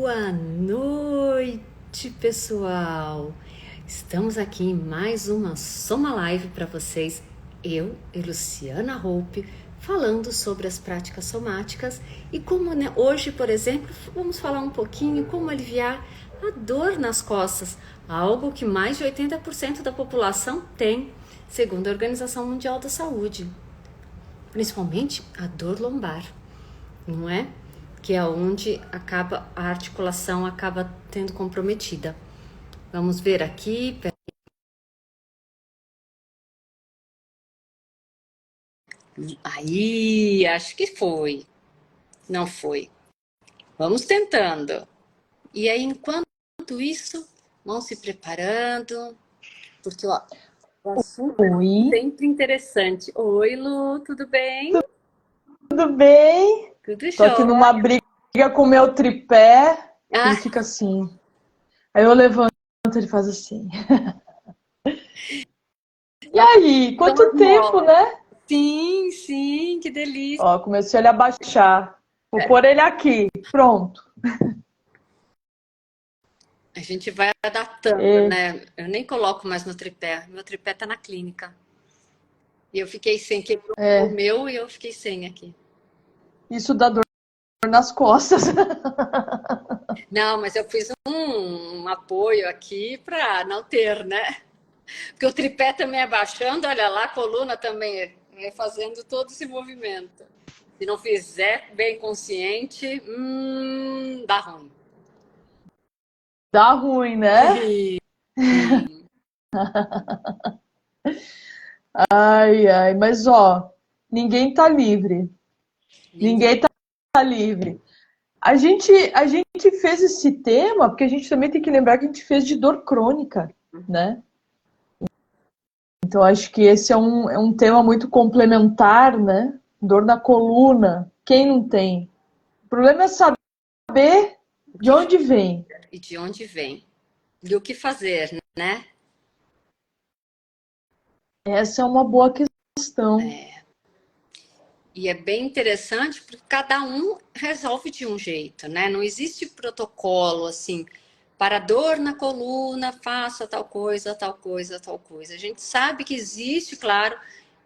Boa noite, pessoal! Estamos aqui em mais uma Soma Live para vocês. Eu e Luciana Hope falando sobre as práticas somáticas e como, né, hoje, por exemplo, vamos falar um pouquinho como aliviar a dor nas costas, algo que mais de 80% da população tem, segundo a Organização Mundial da Saúde. Principalmente a dor lombar, não é? Que é onde acaba a articulação acaba tendo comprometida. Vamos ver aqui. Aí, acho que foi. Não foi. Vamos tentando. E aí, enquanto isso, vão se preparando, porque ó, o assunto é Oi, sempre interessante. Oi, Lu, tudo bem? tudo bem? Tudo Tô aqui numa jóia. briga com o meu tripé, que ele Ah, fica assim. Aí eu levanto, ele faz assim. E aí, quanto tempo, normal. né? Sim, sim, que delícia. Ó, comecei ele a baixar. Vou pôr ele aqui. Pronto. A gente vai adaptando, E né? Eu nem coloco mais no tripé. Meu tripé tá na clínica. E eu fiquei sem, quebrou o é, meu e eu fiquei sem aqui. isso dá dor nas costas. Não, mas eu fiz um apoio aqui para não ter, né? Porque o tripé também abaixando, olha lá, a coluna também vai fazendo todo esse movimento. Se não fizer bem consciente, dá ruim. Dá ruim, né? Ai, ai, mas ó, ninguém tá livre. Ninguém. Ninguém tá livre. A gente fez esse tema porque a gente também tem que lembrar que a gente fez de dor crônica, né? Então acho que esse é um tema muito complementar, né? Dor na coluna. Quem não tem? O problema é saber O de que onde vem. e de onde vem? E o que fazer, né? Essa é uma boa questão. E é bem interessante porque cada um resolve de um jeito, né? Não existe protocolo assim, para dor na coluna, faça tal coisa, tal coisa, tal coisa. A gente sabe que existe, claro,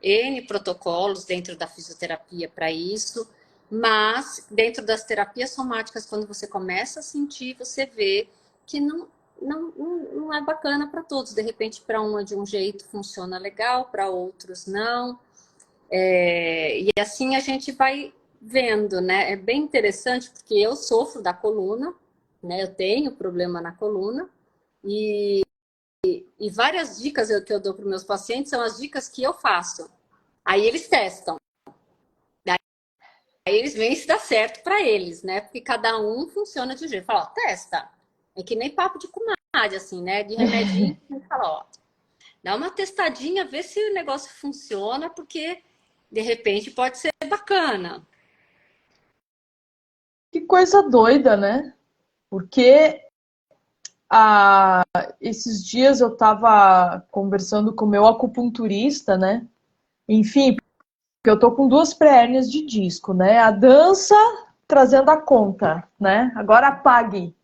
N protocolos dentro da fisioterapia para isso, mas dentro das terapias somáticas, quando você começa a sentir, você vê que não é bacana para todos. De repente, para um de um jeito funciona legal, para outros não. E assim a gente vai vendo, né? É bem interessante porque eu sofro da coluna, né? Eu tenho problema na coluna e várias dicas que eu dou para os meus pacientes são as dicas que eu faço. Aí eles testam, aí eles veem se dá certo para eles, né? Porque cada um funciona de um jeito. Fala, ó, testa. É que nem papo de comadre, assim, né? De remedinho, fala, ó, dá uma testadinha, vê se o negócio funciona, porque de repente pode ser bacana. Que coisa doida, né? Porque esses dias eu estava conversando com o meu acupunturista, né? Enfim, porque eu tô com duas pré-hérnias de disco, né? A dança trazendo a conta, né? Agora pague.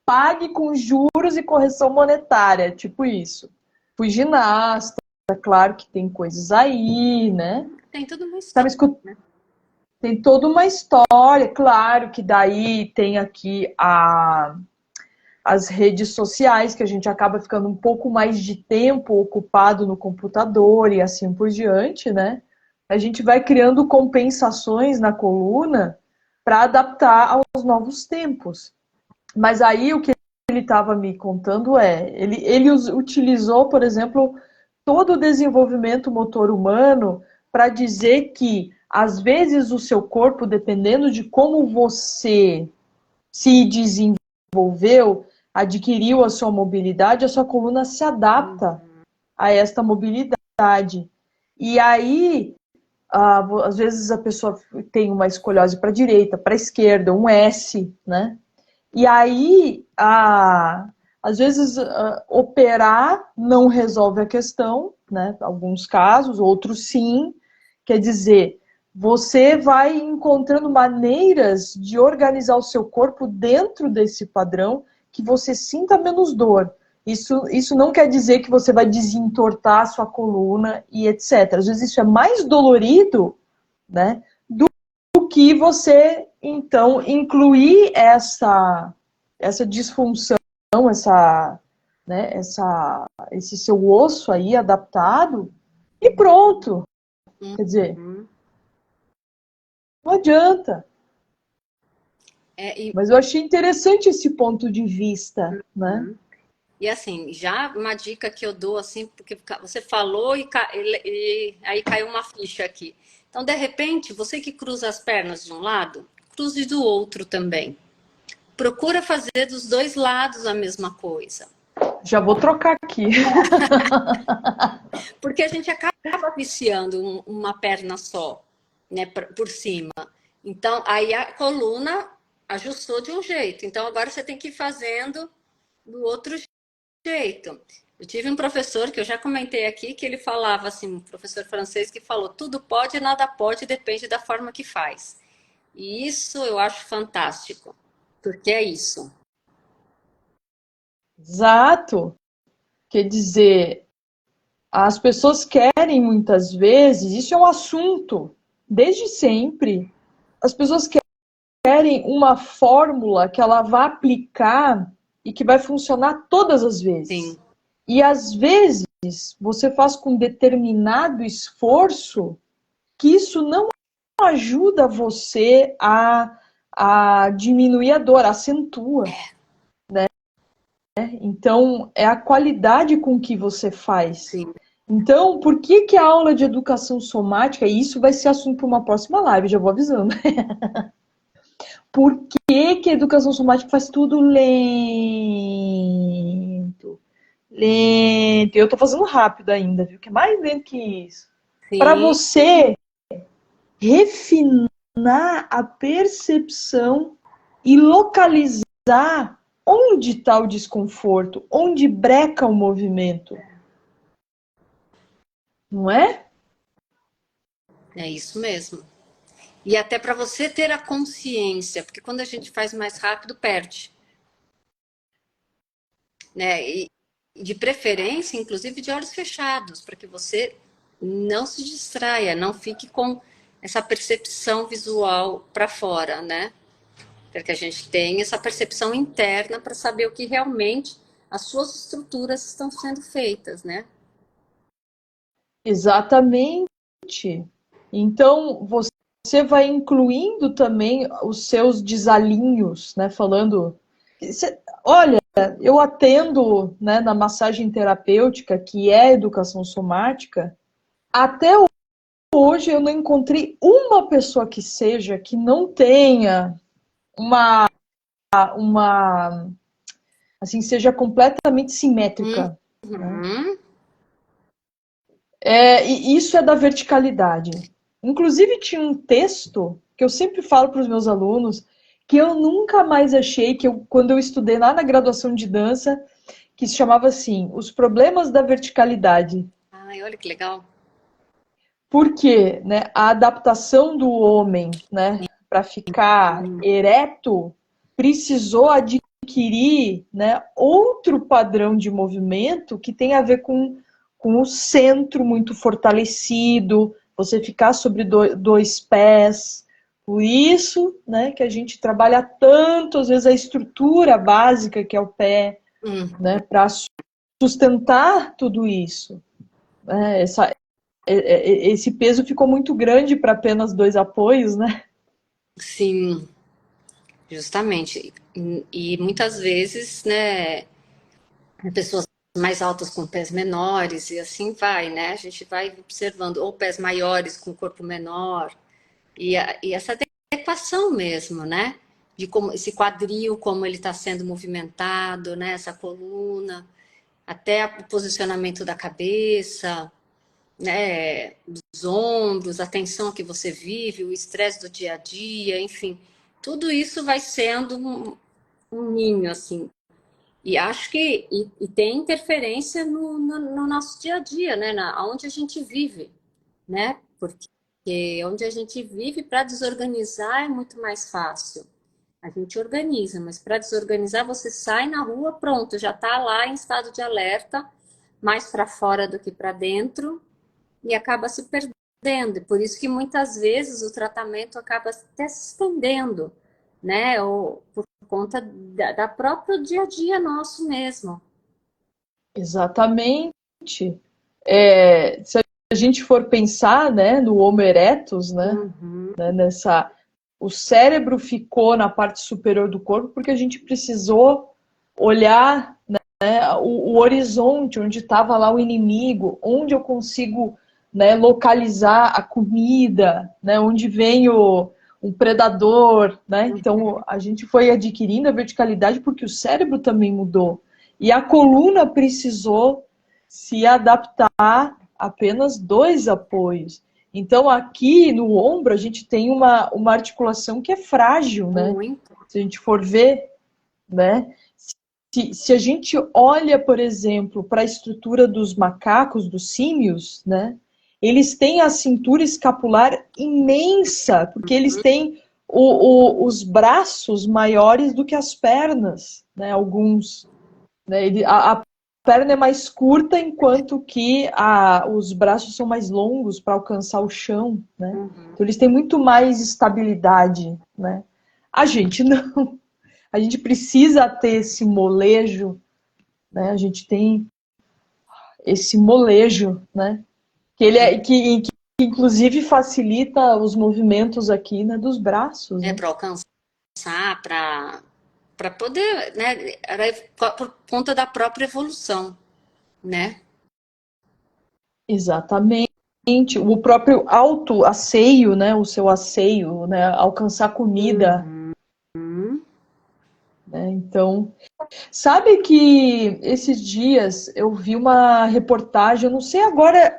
Pague com juros e correção monetária, tipo isso. Fui ginasta, claro que tem coisas aí, né? Tem tudo uma Sabe, história. tem toda uma história, claro que daí tem aqui as redes sociais, que a gente acaba ficando um pouco mais de tempo ocupado no computador e assim por diante, né? A gente vai criando compensações na coluna para adaptar aos novos tempos. Mas aí o que ele estava me contando ele utilizou, por exemplo, todo o desenvolvimento motor humano para dizer que, às vezes, o seu corpo, dependendo de como você se desenvolveu, adquiriu a sua mobilidade, a sua coluna se adapta a esta mobilidade. E aí, às vezes, a pessoa tem uma escoliose para a direita, para a esquerda, um S, né? E aí, às vezes, operar não resolve a questão, né? Alguns casos, outros sim. Quer dizer, você vai encontrando maneiras de organizar o seu corpo dentro desse padrão que você sinta menos dor. Isso não quer dizer que você vai desentortar a sua coluna e etc. Às vezes isso é mais dolorido, né, do que você, então, incluir essa disfunção, esse seu osso aí adaptado e pronto. Quer dizer, Uhum. não adianta. É, Mas eu achei interessante esse ponto de vista, né? e assim, já uma dica que eu dou, assim, porque você falou e aí caiu uma ficha aqui. Então, de repente, você que cruza as pernas de um lado, cruze do outro também. Procura fazer dos dois lados a mesma coisa. Já vou trocar aqui. Porque a gente acaba viciando uma perna só, né, por cima. Então, aí a coluna ajustou de um jeito. Então, agora você tem que ir fazendo do outro jeito. Eu tive um professor que eu já comentei aqui que ele falava assim, um professor francês que falou: tudo pode, nada pode, depende da forma que faz. E isso eu acho fantástico, porque é isso. Exato. Quer dizer, as pessoas querem muitas vezes, isso é um assunto, desde sempre, as pessoas querem uma fórmula que ela vai aplicar e que vai funcionar todas as vezes. Sim, E às vezes você faz com determinado esforço que isso não ajuda você a diminuir a dor, acentua. Então, é a qualidade com que você faz. sim. Então, por que que a aula de educação somática, e isso vai ser assunto para uma próxima live, já vou avisando. Por que que a educação somática faz tudo lento? Lento. Eu tô fazendo rápido ainda, viu? Que é mais lento que isso. Para Sim, você refinar a percepção e localizar onde está o desconforto, onde breca o movimento, não é? é isso mesmo. E até para você ter a consciência, porque quando a gente faz mais rápido, perde, né? E de preferência, inclusive de olhos fechados, para que você não se distraia, não fique com essa percepção visual para fora, né? Para que a gente tenha essa percepção interna para saber o que realmente as suas estruturas estão sendo feitas, né? Exatamente. Então, você vai incluindo também os seus desalinhos, né? Falando, olha, eu atendo, né, na massagem terapêutica, que é educação somática, até hoje eu não encontrei uma pessoa que seja que não tenha uma assim, seja completamente simétrica, né? Uhum. E isso é da verticalidade. Inclusive, tinha um texto que eu sempre falo para os meus alunos que eu nunca mais achei, quando eu estudei lá na graduação de dança, que se chamava assim, Os Problemas da Verticalidade. Ai, olha que legal. Porque, né, a adaptação do homem, né, para ficar ereto precisou adquirir, né, outro padrão de movimento que tem a ver com o centro muito fortalecido, você ficar sobre dois pés. Por isso, né, que a gente trabalha tanto, às vezes, a estrutura básica, que é o pé, né, para sustentar tudo isso. Né, esse peso ficou muito grande para apenas dois apoios, né? Sim, justamente. E muitas vezes, né, pessoas mais altas com pés menores e assim vai, né? A gente vai observando, ou pés maiores com corpo menor, e essa adequação mesmo, né? De como esse quadril, como ele está sendo movimentado, né? Essa coluna, até o posicionamento da cabeça, né? Dos ombros, a tensão que você vive, o estresse do dia a dia, enfim, tudo isso vai sendo um ninho, assim. E acho que tem interferência no nosso dia a dia, né? Onde a gente vive, né? Porque onde a gente vive, para desorganizar é muito mais fácil. A gente organiza, mas para desorganizar, você sai na rua, pronto, já está lá em estado de alerta, mais para fora do que para dentro, e acaba se perdendo. E por isso que muitas vezes o tratamento acaba até se estendendo, né? Ou por conta da próprio dia a dia nosso mesmo. Exatamente. Se a gente for pensar, né, no Homo erectus, Uhum. nessa, o cérebro ficou na parte superior do corpo porque a gente precisou olhar, né, o horizonte, onde estava lá o inimigo, onde eu consigo, né, localizar a comida, né, onde vem o predador, né? Então a gente foi adquirindo a verticalidade porque o cérebro também mudou. E a coluna precisou se adaptar a apenas dois apoios. Então, aqui no ombro, a gente tem uma articulação que é frágil, né? Muito. Se a gente for ver, né? Se a gente olha, por exemplo, para a estrutura dos macacos, dos símios, né? Eles têm a cintura escapular imensa, porque eles têm os braços maiores do que as pernas, né? Alguns. Né? A perna é mais curta, enquanto que os braços são mais longos para alcançar o chão, né? Uhum. Então eles têm muito mais estabilidade, né? A gente não. A gente precisa ter esse molejo, né? A gente tem esse molejo, né? Que ele é que inclusive facilita os movimentos aqui, né, dos braços, É né? para alcançar, para poder, né? Por conta da própria evolução, né? Exatamente. O próprio auto-asseio, né? O seu asseio, né? Alcançar comida, Uhum. né? Então, sabe que esses dias eu vi uma reportagem, eu não sei agora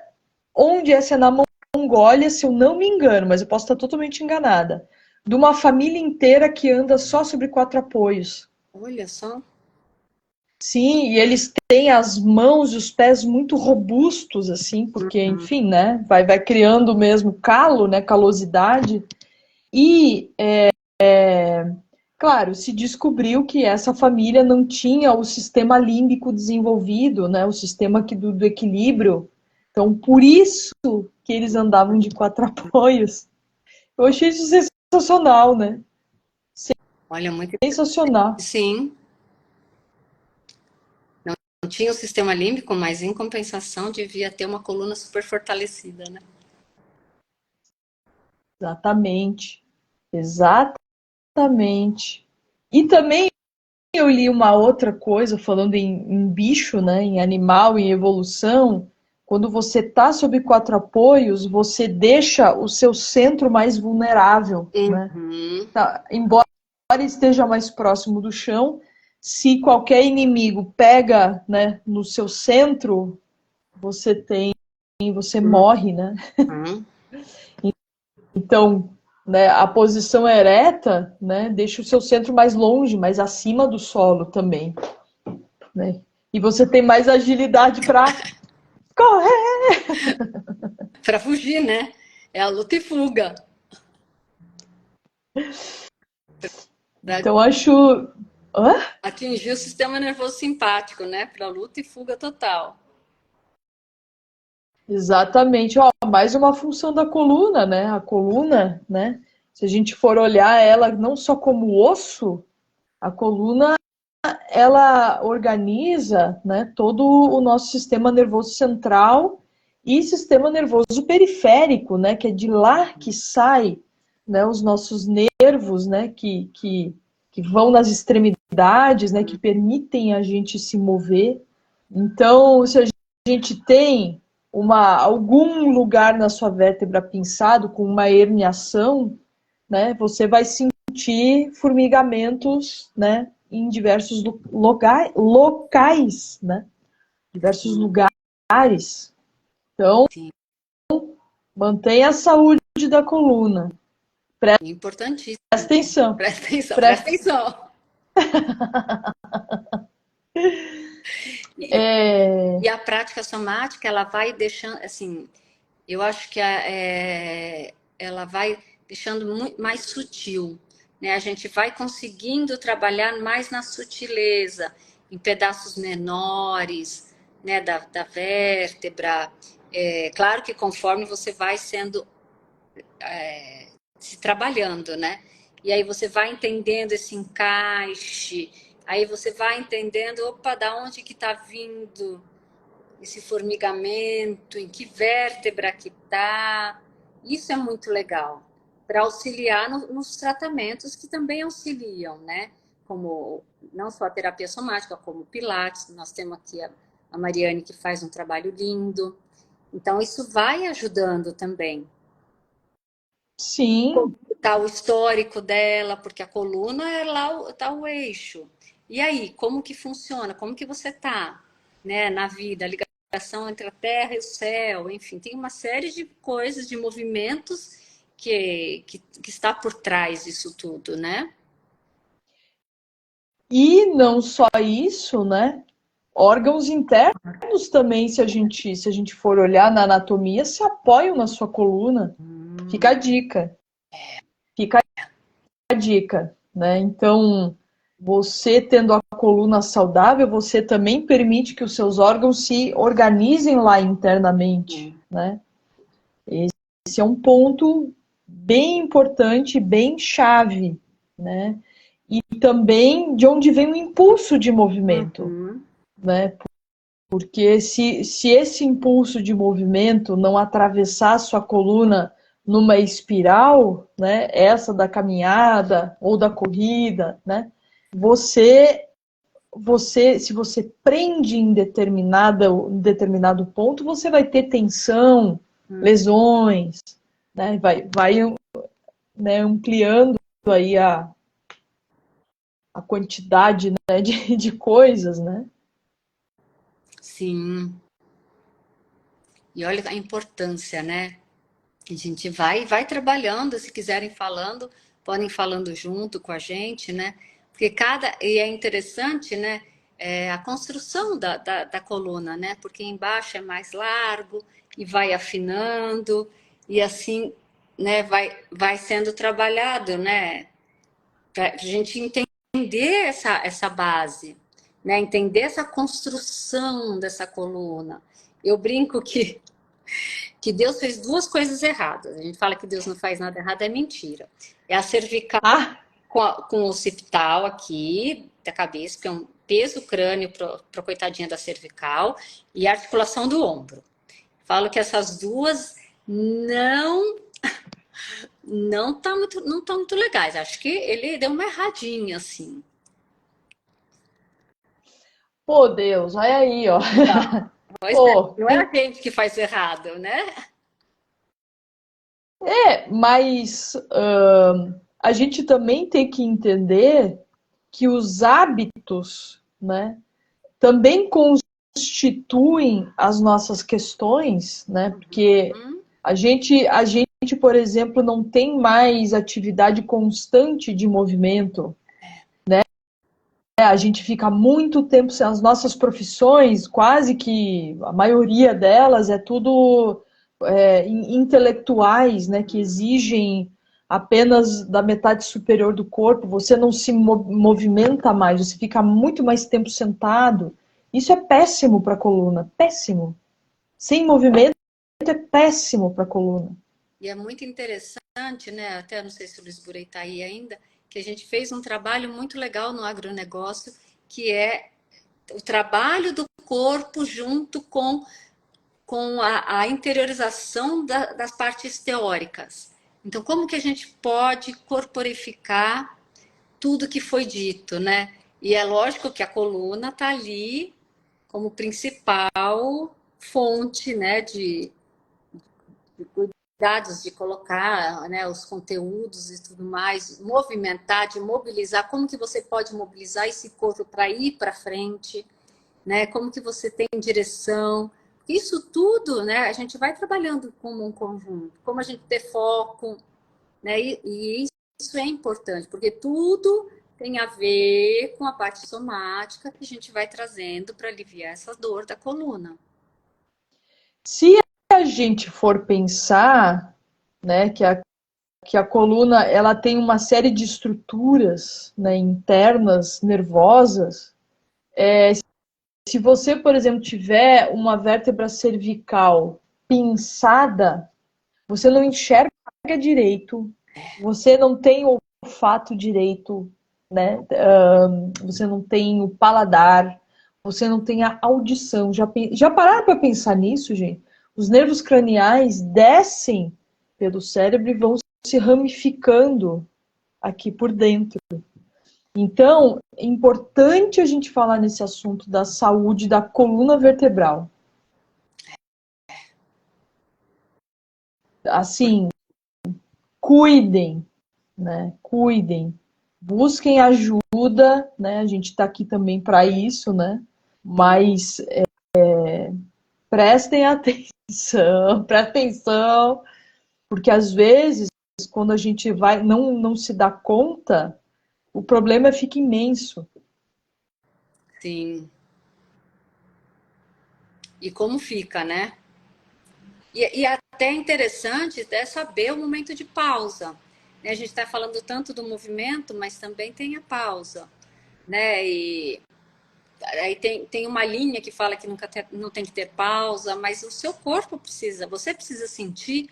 onde é, se é na Mongólia, se eu não me engano, mas eu posso estar totalmente enganada, de uma família inteira que anda só sobre quatro apoios. Olha só. Sim, e eles têm as mãos e os pés muito robustos, assim, porque, enfim, né? Vai criando mesmo calo, né? Calosidade. E, claro, se descobriu que essa família não tinha o sistema límbico desenvolvido, né? O sistema aqui do equilíbrio. Então, por isso que eles andavam de quatro apoios. Eu achei isso sensacional, né? Olha, muito. Sensacional. Sim, não tinha o sistema límbico, mas em compensação devia ter uma coluna super fortalecida, né? Exatamente. Exatamente. E também eu li uma outra coisa falando em bicho, né, em animal, em evolução. Quando você está sob quatro apoios, você deixa o seu centro mais vulnerável, né? Uhum. Tá, embora esteja mais próximo do chão, se qualquer inimigo pega, né, no seu centro, você morre, né? Uhum. Então, né, a posição ereta, né, deixa o seu centro mais longe, mais acima do solo também, né? E você tem mais agilidade para correr. Para fugir, né? É a luta e fuga. Para Então acho, hã? atingir o sistema nervoso simpático, né? Para luta e fuga total. Exatamente, ó, mais uma função da coluna, né? A coluna, né? Se a gente for olhar ela não só como osso, a coluna ela organiza, né, todo o nosso sistema nervoso central e sistema nervoso periférico, né, que é de lá que sai, né, os nossos nervos, né, que vão nas extremidades, né, que permitem a gente se mover. Então, se a gente tem algum lugar na sua vértebra pinçado com uma herniação, né, você vai sentir formigamentos, né, em diversos locais, né, diversos lugares. Então, Sim, mantenha a saúde da coluna. Presta importantíssimo. atenção. Presta atenção, presta Presta, atenção. E, é, e a prática somática, ela vai deixando, assim, Eu acho que ela vai deixando muito mais sutil, né? A gente vai conseguindo trabalhar mais na sutileza, em pedaços menores, né, da vértebra. Claro que conforme você vai sendo se trabalhando, né? E aí você vai entendendo esse encaixe, aí você vai entendendo, opa, da onde que está vindo esse formigamento, em que vértebra que está. Isso é muito legal para auxiliar nos tratamentos que também auxiliam, né? Como não só a terapia somática, como o Pilates. Nós temos aqui a Mariane que faz um trabalho lindo. Então, isso vai ajudando também. Sim, Tá o histórico dela, porque a coluna é lá, tá o eixo. E aí, como que funciona? Como que você tá, né, na vida? A ligação entre a terra e o céu, enfim, tem uma série de coisas, de movimentos que está por trás disso tudo, né? e não só isso, né? Órgãos internos também, se a gente for olhar na anatomia, se apoiam na sua coluna. Fica a dica. Fica a dica, né? Então, você tendo a coluna saudável, você também permite que os seus órgãos se organizem lá internamente, né? Esse é um ponto bem importante, bem chave, né? E também de onde vem o impulso de movimento, Uhum. né? Porque se esse impulso de movimento não atravessar a sua coluna numa espiral, né, essa da caminhada ou da corrida, né, se você prende em determinado ponto, você vai ter tensão, lesões, né, vai né, ampliando aí a quantidade, né, de coisas, né? Sim. E olha a importância, né? A gente vai trabalhando, se quiserem falando, podem falando junto com a gente, né? Porque e é interessante, né? A construção da coluna, né? Porque embaixo é mais largo e vai afinando, e assim, né? Vai sendo trabalhado, né? Para a gente entender essa base, né? Entender essa construção dessa coluna. Eu brinco que Deus fez duas coisas erradas. A gente fala que Deus não faz nada errado, é mentira. É a cervical Ah, com o occipital aqui da cabeça, que é um peso crânio para a coitadinha da cervical, e a articulação do ombro. Falo que essas duas não não estão muito legais. Acho que ele deu uma erradinha assim. pô, Deus, olha aí, ó. Pois é, Pô, não é a gente que faz errado, né? mas a gente também tem que entender que os hábitos, né, também constituem as nossas questões, né? Porque a gente, por exemplo, não tem mais atividade constante de movimento. A gente fica muito tempo sem as nossas profissões, quase que a maioria delas é tudo intelectuais, né, que exigem apenas da metade superior do corpo, você não se movimenta mais, você fica muito mais tempo sentado. Isso é péssimo para a coluna, péssimo. Sem movimento é péssimo para a coluna. E é muito interessante, né? Até não sei se o Luiz Burei está aí ainda, que a gente fez um trabalho muito legal no agronegócio, que é o trabalho do corpo junto com a interiorização das partes teóricas. Então, como que a gente pode corporificar tudo que foi dito, né? E é lógico que a coluna está ali como principal fonte, né, de cuidados de colocar, né, os conteúdos e tudo mais, movimentar, de mobilizar, como que você pode mobilizar esse corpo para ir para frente, né? Como que você tem direção. Isso tudo, né, a gente vai trabalhando como um conjunto, como a gente ter foco, né? E isso é importante, porque tudo tem a ver com a parte somática que a gente vai trazendo para aliviar essa dor da coluna. Se a gente for pensar, né, que a coluna ela tem uma série de estruturas, né, internas nervosas, se você, por exemplo, tiver uma vértebra cervical pinçada, você não enxerga direito, você não tem o olfato direito, né? Você não tem o paladar, você não tem a audição. Já pararam para pensar nisso, gente? Os nervos craniais descem pelo cérebro e vão se ramificando aqui por dentro. Então, é importante a gente falar nesse assunto da saúde da coluna vertebral. Assim, cuidem, né? Cuidem, busquem ajuda, né? A gente está aqui também para isso, né? Mas prestem atenção, prestem atenção, porque às vezes, quando a gente vai, não se dá conta, o problema fica imenso. Sim. E como fica, né? E até interessante é saber o momento de pausa. Né? A gente está falando tanto do movimento, mas também tem a pausa. Né? E aí tem uma linha que fala que não tem que ter pausa, mas o seu corpo precisa, você precisa sentir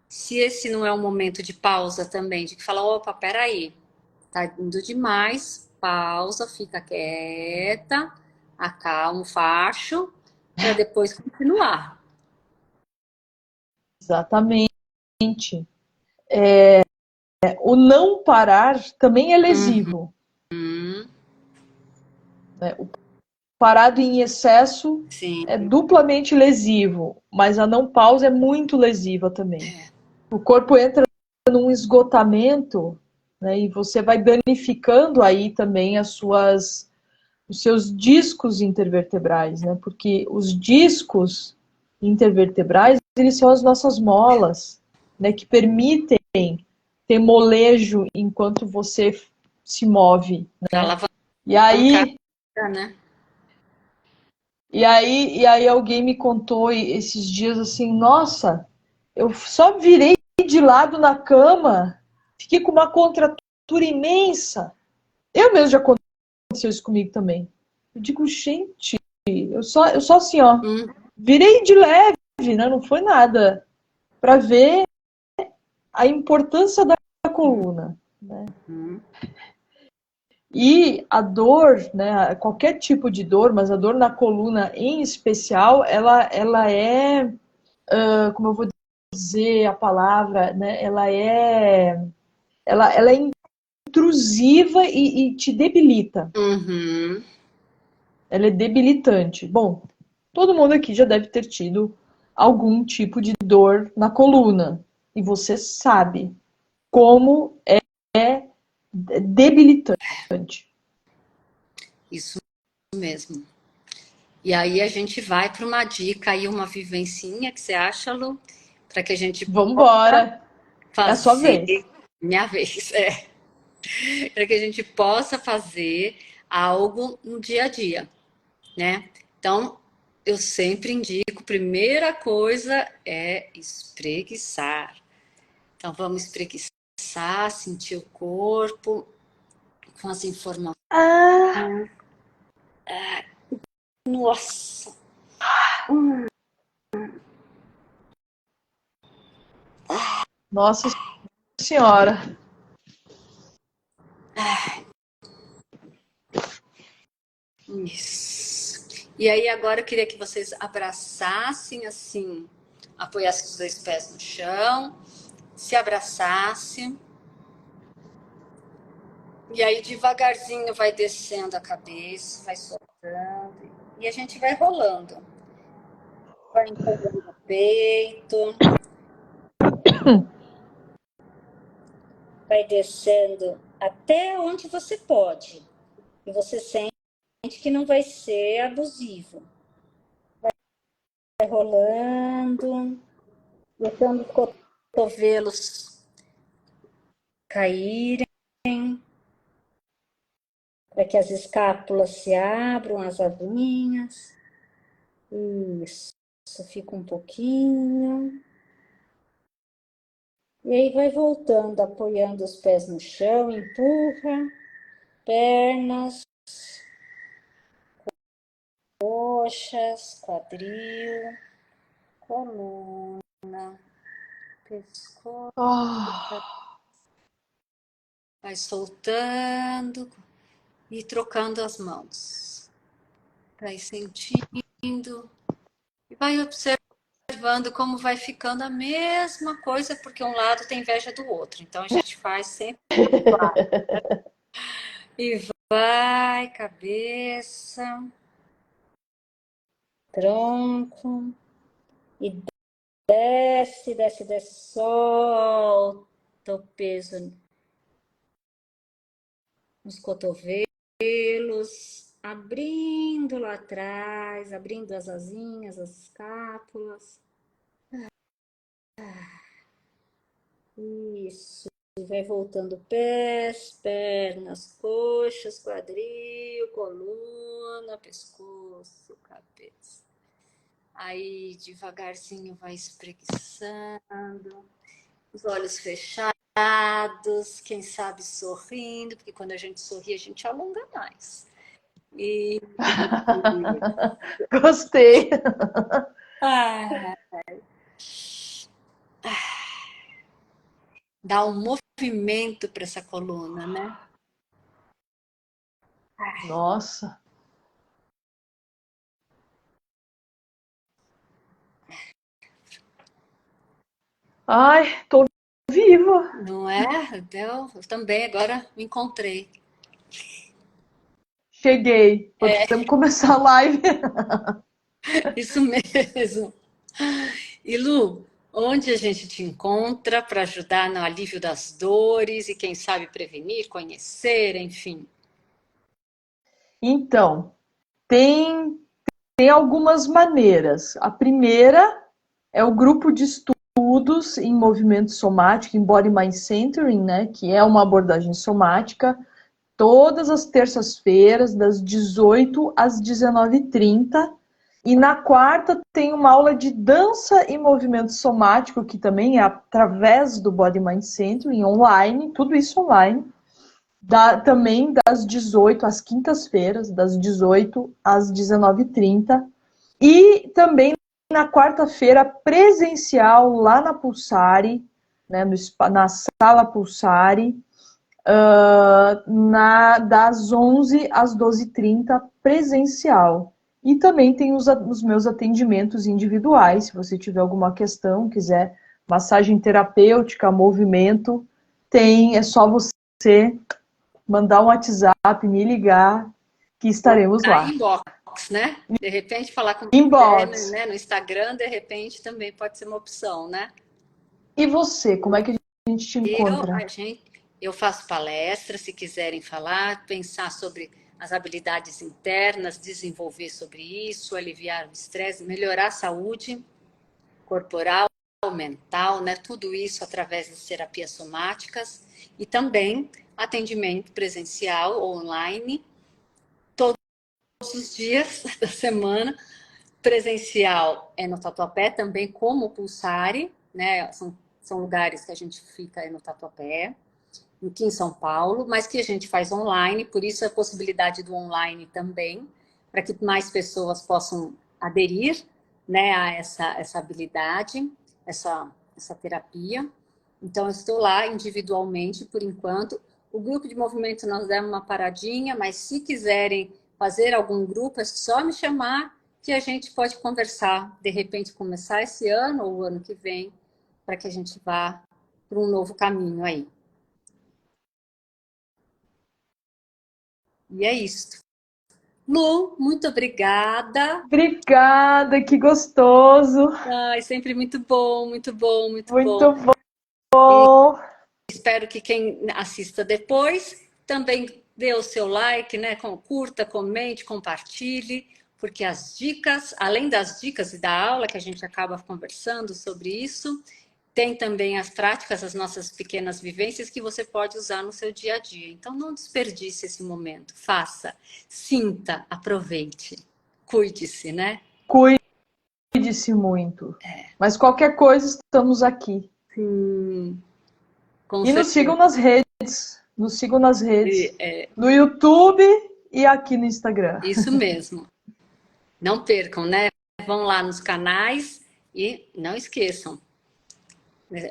se esse não é um momento de pausa também, de que fala, opa, peraí, tá indo demais, pausa, fica quieta, acalma o facho, para depois continuar. Exatamente. O não parar também é lesivo. Uhum, Né? O parado em excesso sim, é duplamente lesivo, mas a não pausa é muito lesiva também. O corpo entra num esgotamento, né, e você vai danificando aí também os seus discos intervertebrais, né? Porque os discos intervertebrais, eles são as nossas molas, né, que permitem ter molejo enquanto você se move, para né? alavancar, E aí, né? e aí alguém me contou esses dias assim, nossa, eu só virei de lado na cama, fiquei com uma contratura imensa. Eu mesmo já aconteceu isso comigo também. Eu digo, gente, eu só assim, ó, Hum, virei de leve, né? Não foi nada. Para ver a importância da coluna, né? hum, E a dor, né? Qualquer tipo de dor, mas a dor na coluna em especial, ela é, como eu vou dizer a palavra, né? Ela é intrusiva e te debilita. uhum. Ela é debilitante. Bom, todo mundo aqui já deve ter tido algum tipo de dor na coluna. E você sabe como é debilitante. Isso mesmo. E aí a gente vai para uma dica aí, uma vivencinha que você acha, Lu, para que a gente Vamos possa embora. É a sua fazer, vez. minha vez, para que a gente possa fazer algo no dia a dia, né? Então, eu sempre indico, primeira coisa é espreguiçar. Então, vamos espreguiçar, sentir o corpo com as informações. Ah, Nossa! nossa senhora. Isso. E aí agora eu queria que vocês abraçassem assim, apoiassem os dois pés no chão, se abraçassem. E aí devagarzinho vai descendo a cabeça, vai soltando. E a gente vai rolando. Vai empurrando o peito, vai descendo até onde você pode. E você sente que não vai ser abusivo. Vai rolando, deixando os cotovelos caírem, para que as escápulas se abram, as asinhas. Isso. fica um pouquinho. E aí vai voltando, apoiando os pés no chão, empurra, pernas, coxas, quadril, coluna, pescoço. Vai soltando e trocando as mãos. Vai sentindo e vai observando como vai ficando a mesma coisa, porque um lado tem inveja do outro. Então a gente faz sempre e vai, cabeça, tronco e desce, desce, desce, solta o peso nos cotovelos, abrindo lá atrás, abrindo as asinhas, as escápulas. Isso. E vai voltando pés, pernas, coxas, quadril, coluna, pescoço, cabeça. Aí devagarzinho vai espreguiçando, os olhos fechados, quem sabe sorrindo, porque quando a gente sorri a gente alonga mais. E Gostei. ah, dá um movimento para essa coluna, né? Nossa. Ai, tô viva. Não é? Eu também agora me encontrei. Cheguei. Podemos começar a live. Isso mesmo. E Lu, onde a gente te encontra para ajudar no alívio das dores e quem sabe prevenir, conhecer, enfim. Então, tem algumas maneiras. A primeira é o grupo de estudos em movimento somático, em Body Mind Centering, né, que é uma abordagem somática, todas as terças-feiras, das 18 às 19h30. E na quarta tem uma aula de dança e movimento somático, que também é através do Body Mind Centering, online, tudo isso online. Também das 18 às quintas-feiras, das 18 às 19h30. E também na quarta-feira, presencial, lá na Pulsari, né, na sala Pulsari, das 11 às 12h30, presencial. E também tem os meus atendimentos individuais, se você tiver alguma questão, quiser massagem terapêutica, movimento, é só você mandar um WhatsApp, me ligar, que estaremos lá. Inbox, né? De repente falar com você, Inbox. né, no Instagram, de repente também pode ser uma opção, né? E você, como é que a gente te encontra? Eu faço palestras, se quiserem falar, pensar sobre as habilidades internas, desenvolver sobre isso, aliviar o estresse, melhorar a saúde corporal, mental, né? Tudo isso através das terapias somáticas e também atendimento presencial ou online todos os dias da semana. Presencial é no Tatuapé, também como Pulsari, né? São lugares que a gente fica aí no Tatuapé, aqui em São Paulo, mas que a gente faz online, por isso a possibilidade do online também, para que mais pessoas possam aderir, né, a essa habilidade, essa terapia. Então, eu estou lá individualmente, por enquanto. O grupo de movimento nós demos uma paradinha, mas se quiserem fazer algum grupo, é só me chamar que a gente pode conversar. De repente, começar esse ano ou o ano que vem, para que a gente vá para um novo caminho aí. E é isso. Lu, muito obrigada. Obrigada, que gostoso. Ai, sempre muito bom, muito bom, muito bom. Muito bom. Espero que quem assista depois também dê o seu like, né? Curta, comente, compartilhe, porque as dicas, além das dicas e da aula que a gente acaba conversando sobre isso, tem também as práticas, as nossas pequenas vivências que você pode usar no seu dia a dia. Então não desperdice esse momento, faça, sinta, aproveite, cuide-se, né? Cuide-se, cuide-se muito. Mas qualquer coisa, estamos aqui. Sim, com E nos certeza. sigam nas redes. Nos sigam nas redes. É, No YouTube e aqui no Instagram. isso mesmo. Não percam, né? Vão lá nos canais e não esqueçam.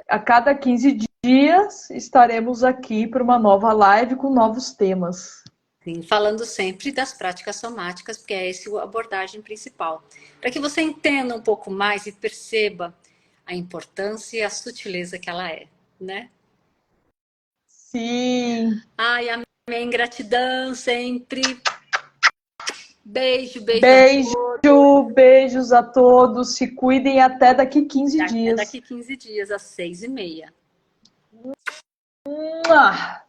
A cada 15 dias estaremos aqui para uma nova live com novos temas. Sim, falando sempre das práticas somáticas, porque é essa a abordagem principal. Para que você entenda um pouco mais e perceba a importância e a sutileza que ela é, né? Sim. Ai, amém, gratidão sempre. Beijo, beijo. Beijos a todos. Se cuidem até daqui 15 dias. Daqui 15 dias, às 6h30. Mua!